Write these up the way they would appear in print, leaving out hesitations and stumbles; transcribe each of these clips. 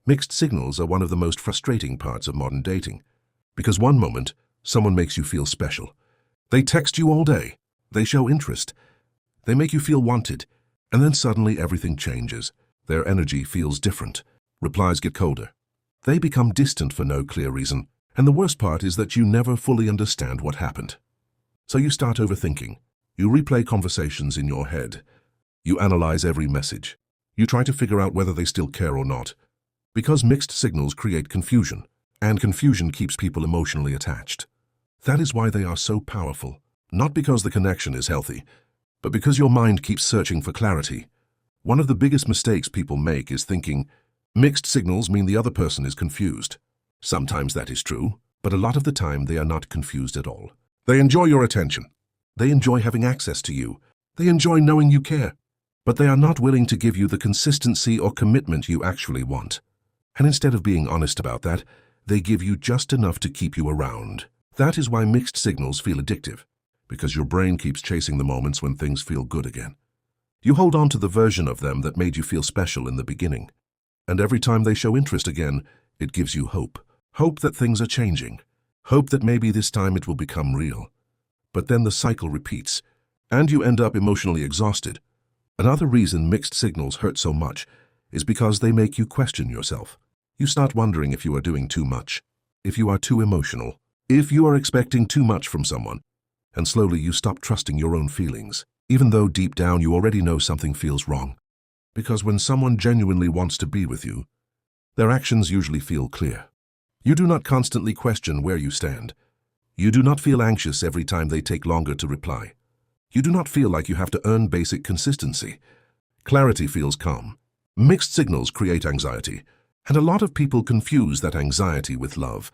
Mixed signals are one of the most frustrating parts of modern dating, because one moment, someone makes you feel special. They text you all day, they show interest, they make you feel wanted, and then suddenly everything changes. Their energy feels different. Replies get colder. They become distant for no clear reason, and the worst part is that you never fully understand what happened. So you start overthinking. You replay conversations in your head. You analyze every message. You try to figure out whether they still care or not. Because mixed signals create confusion, and confusion keeps people emotionally attached. That is why they are so powerful, not because the connection is healthy, but because your mind keeps searching for clarity. One of the biggest mistakes people make is thinking, mixed signals mean the other person is confused. Sometimes that is true, but a lot of the time they are not confused at all. They enjoy your attention. They enjoy having access to you. They enjoy knowing you care. But they are not willing to give you the consistency or commitment you actually want. And instead of being honest about that, they give you just enough to keep you around. That is why mixed signals feel addictive, because your brain keeps chasing the moments when things feel good again. You hold on to the version of them that made you feel special in the beginning. And every time they show interest again, it gives you hope. Hope that things are changing. Hope that maybe this time it will become real. But then the cycle repeats, and you end up emotionally exhausted. Another reason mixed signals hurt so much is because they make you question yourself. You start wondering if you are doing too much, if you are too emotional, if you are expecting too much from someone, and slowly you stop trusting your own feelings, even though deep down you already know something feels wrong. Because when someone genuinely wants to be with you, their actions usually feel clear. You do not constantly question where you stand. You do not feel anxious every time they take longer to reply. You do not feel like you have to earn basic consistency. Clarity feels calm. Mixed signals create anxiety, and a lot of people confuse that anxiety with love.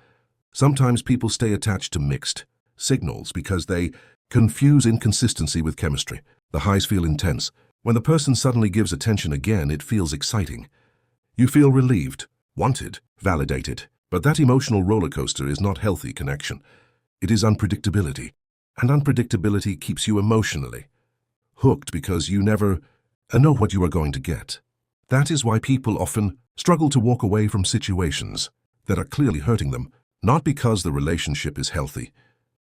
Sometimes people stay attached to mixed signals because they confuse inconsistency with chemistry. The highs feel intense. When the person suddenly gives attention again, it feels exciting. You feel relieved, wanted, validated. But that emotional roller coaster is not healthy connection. It is unpredictability. And unpredictability keeps you emotionally hooked because you never know what you are going to get. That is why people often struggle to walk away from situations that are clearly hurting them, not because the relationship is healthy,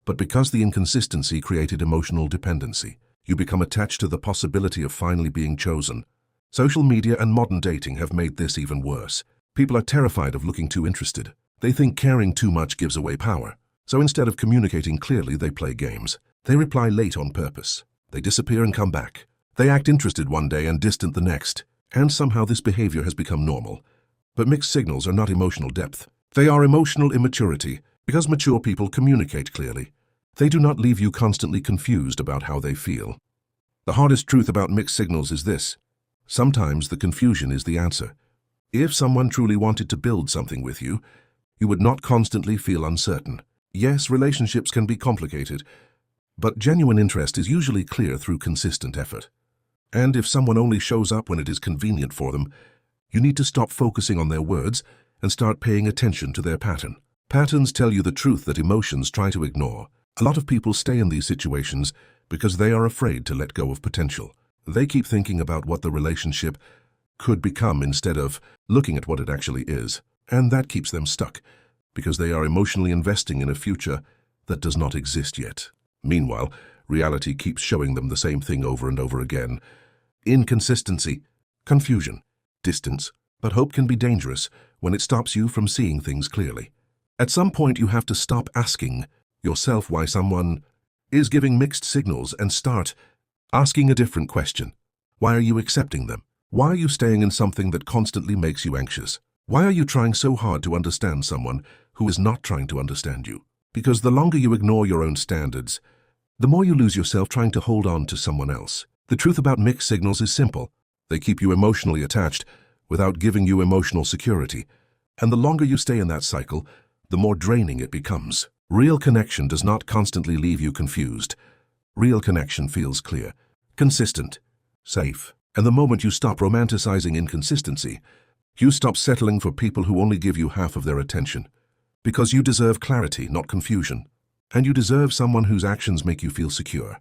but because the inconsistency created emotional dependency. You become attached to the possibility of finally being chosen. Social media and modern dating have made this even worse. People are terrified of looking too interested. They think caring too much gives away power. So instead of communicating clearly, they play games. They reply late on purpose. They disappear and come back. They act interested one day and distant the next. And somehow this behavior has become normal. But mixed signals are not emotional depth. They are emotional immaturity, because mature people communicate clearly. They do not leave you constantly confused about how they feel. The hardest truth about mixed signals is this: sometimes the confusion is the answer. If someone truly wanted to build something with you, you would not constantly feel uncertain. Yes, relationships can be complicated, but genuine interest is usually clear through consistent effort. And if someone only shows up when it is convenient for them, you need to stop focusing on their words and start paying attention to their pattern. Patterns tell you the truth that emotions try to ignore. A lot of people stay in these situations because they are afraid to let go of potential. They keep thinking about what the relationship could become instead of looking at what it actually is. And that keeps them stuck because they are emotionally investing in a future that does not exist yet. Meanwhile, reality keeps showing them the same thing over and over again. Inconsistency, confusion, distance. But hope can be dangerous when it stops you from seeing things clearly. At some point, you have to stop asking yourself why someone is giving mixed signals and start asking a different question. Why are you accepting them? Why are you staying in something that constantly makes you anxious? Why are you trying so hard to understand someone who is not trying to understand you? Because the longer you ignore your own standards, the more you lose yourself trying to hold on to someone else. The truth about mixed signals is simple. They keep you emotionally attached without giving you emotional security. And the longer you stay in that cycle, the more draining it becomes. Real connection does not constantly leave you confused. Real connection feels clear, consistent, safe. And the moment you stop romanticizing inconsistency, you stop settling for people who only give you half of their attention. Because you deserve clarity, not confusion. And you deserve someone whose actions make you feel secure,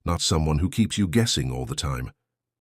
not someone who keeps you guessing all the time.